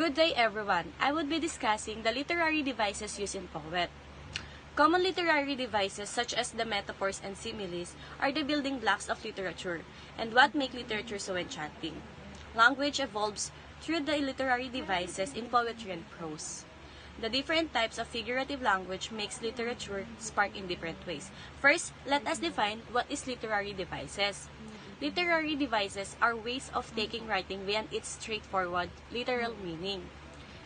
Good day, everyone. I would be discussing the literary devices used in poet. Common literary devices such as the metaphors and similes are the building blocks of literature and what make literature so enchanting. Language evolves through the literary devices in poetry and prose. The different types of figurative language makes literature spark in different ways. First, let us define what is literary devices. Literary devices are ways of taking writing beyond its straightforward, literal meaning.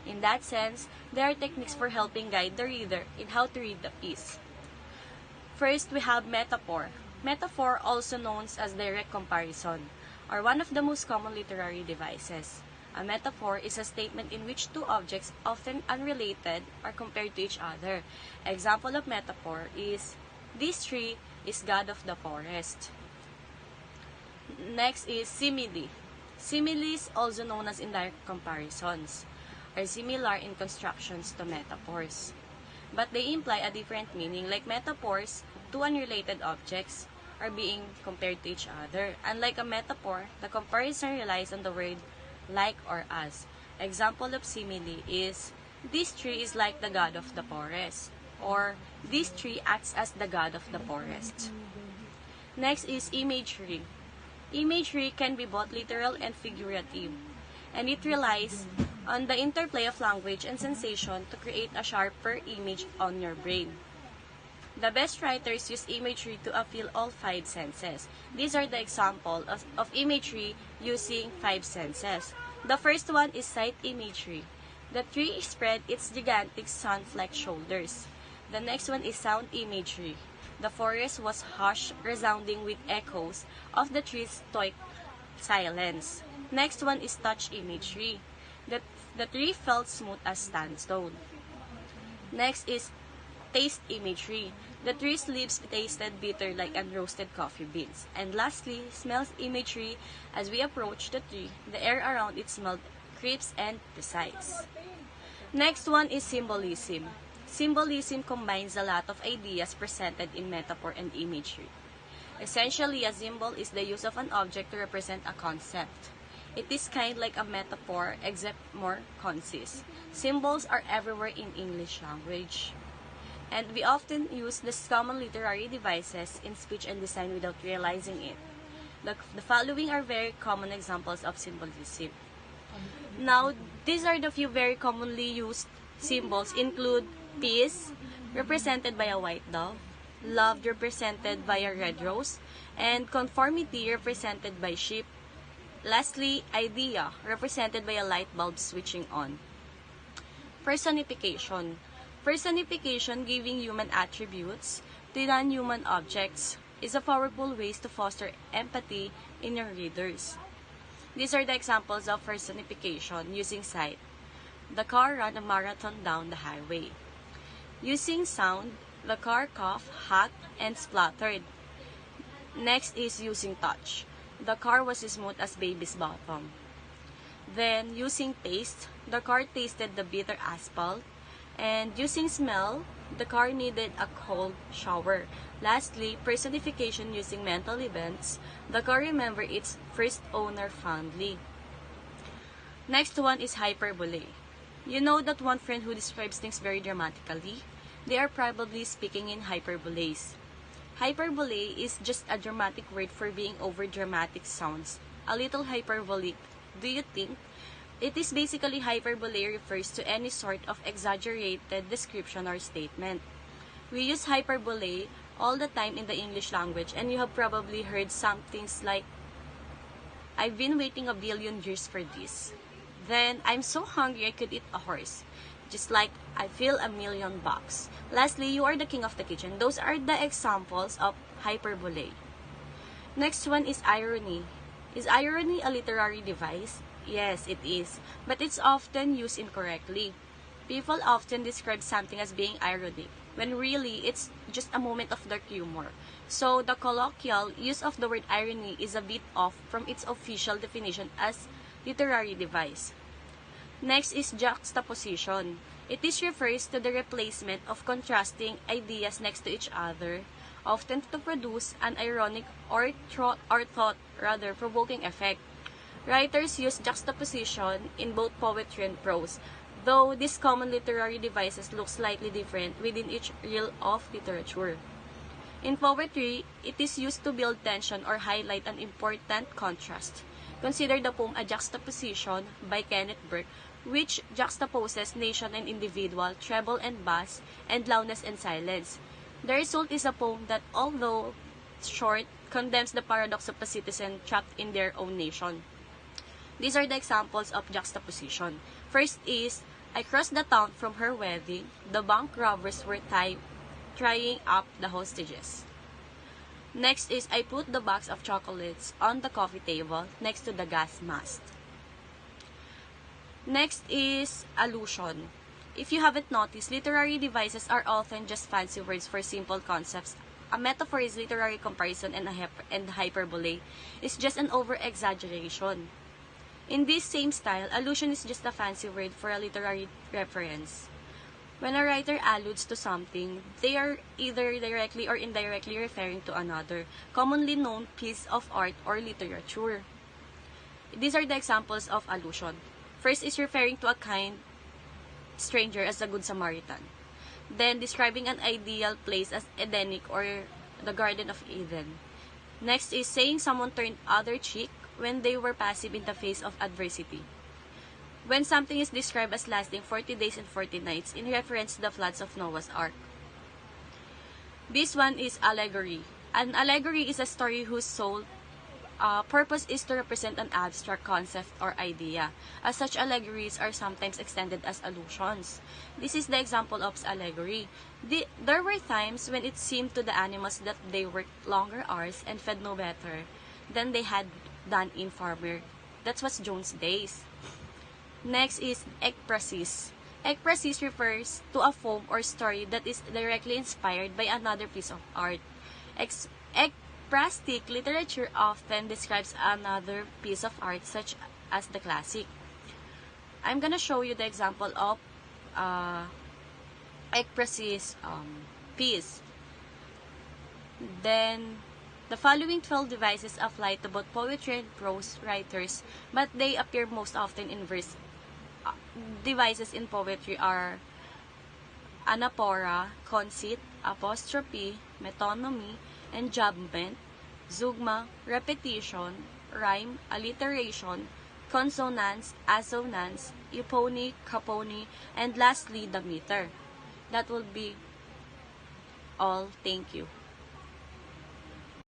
In that sense, they are techniques for helping guide the reader in how to read the piece. First, we have metaphor. Metaphor, also known as direct comparison, are one of the most common literary devices. A metaphor is a statement in which two objects, often unrelated, are compared to each other. Example of metaphor is, this tree is god of the forest. Next is simile. Similes, also known as indirect comparisons, are similar in constructions to metaphors, but they imply a different meaning. Like metaphors, two unrelated objects are being compared to each other. Unlike a metaphor, the comparison relies on the word like or as. Example of simile is, this tree is like the god of the forest, or this tree acts as the god of the forest. Next is imagery. Imagery can be both literal and figurative, and it relies on the interplay of language and sensation to create a sharper image on your brain. The best writers use imagery to appeal all five senses. These are the examples of imagery using five senses. The first one is sight imagery. The tree spread its gigantic sun-flecked shoulders. The next one is sound imagery. The forest was hushed, resounding with echoes of the tree's stoic silence. Next one is touch imagery. The tree felt smooth as sandstone. Next is taste imagery. The tree's leaves tasted bitter like unroasted coffee beans. And lastly, smells imagery. As we approach the tree, the air around it smelled crisp and precise. Next one is symbolism. Symbolism combines a lot of ideas presented in metaphor and imagery. Essentially, a symbol is the use of an object to represent a concept. It is kind like a metaphor, except more concise. Symbols are everywhere in English language, and we often use these common literary devices in speech and design without realizing it. The following are very common examples of symbolism. Now, these are the few very commonly used symbols include peace, represented by a white dove, love, represented by a red rose, and conformity, represented by sheep. Lastly, idea, represented by a light bulb switching on. Personification. Personification, giving human attributes to non-human objects, is a powerful way to foster empathy in your readers. These are the examples of personification using sight. The car ran a marathon down the highway. Using sound, the car coughed, hacked, and spluttered. Next is using touch. The car was smooth as baby's bottom. Then, using taste, the car tasted the bitter asphalt. And using smell, the car needed a cold shower. Lastly, personification using mental events, the car remembered its first owner fondly. Next one is hyperbole. You know that one friend who describes things very dramatically? They are probably speaking in hyperboles. Hyperbole is just a dramatic word for being over-dramatic sounds. A little hyperbolic, do you think? It is basically hyperbole refers to any sort of exaggerated description or statement. We use hyperbole all the time in the English language, and you have probably heard some things like, I've been waiting a billion years for this. Then, I'm so hungry I could eat a horse. Just like, I feel $1,000,000. Lastly, you are the king of the kitchen. Those are the examples of hyperbole. Next one is irony. Is irony a literary device? Yes, it is, but it's often used incorrectly. People often describe something as being ironic, when really it's just a moment of dark humor. So the colloquial use of the word irony is a bit off from its official definition as literary device. Next is juxtaposition. It refers to the replacement of contrasting ideas next to each other, often to produce an ironic or thought-provoking effect. Writers use juxtaposition in both poetry and prose, though these common literary devices look slightly different within each realm of literature. In poetry, it is used to build tension or highlight an important contrast. Consider the poem A Juxtaposition by Kenneth Burke, which juxtaposes nation and individual, treble and bass, and loudness and silence. The result is a poem that, although short, condemns the paradox of a citizen trapped in their own nation. These are the examples of juxtaposition. First is, I crossed the town from her wedding. The bank robbers were tying up the hostages. Next is, I put the box of chocolates on the coffee table next to the gas mask. Next is allusion. If you haven't noticed, literary devices are often just fancy words for simple concepts. A metaphor is literary comparison, and hyperbole is just an over-exaggeration. In this same style, allusion is just a fancy word for a literary reference. When a writer alludes to something, they are either directly or indirectly referring to another, commonly known piece of art or literature. These are the examples of allusion. First is referring to a kind stranger as a good Samaritan. Then, describing an ideal place as Edenic or the Garden of Eden. Next is saying someone turned other cheek when they were passive in the face of adversity. When something is described as lasting 40 days and 40 nights in reference to the floods of Noah's Ark. This one is allegory. An allegory is a story whose sole purpose is to represent an abstract concept or idea. As such, allegories are sometimes extended as allusions. This is the example of allegory. There were times when it seemed to the animals that they worked longer hours and fed no better than they had done in farmer. That was Jones' days. Next is ekphrasis. Ekphrasis refers to a poem or story that is directly inspired by another piece of art. Ekphrastic literature often describes another piece of art, such as the classic. I'm gonna show you the example of ekphrasis piece. Then, the following 12 devices apply to both poetry and prose writers, but they appear most often in verse. Devices in poetry are anaphora, conceit, apostrophe, metonymy, enjambment, zeugma, repetition, rhyme, alliteration, consonance, assonance, euphony, caphony, and lastly, the meter. That will be all. Thank you.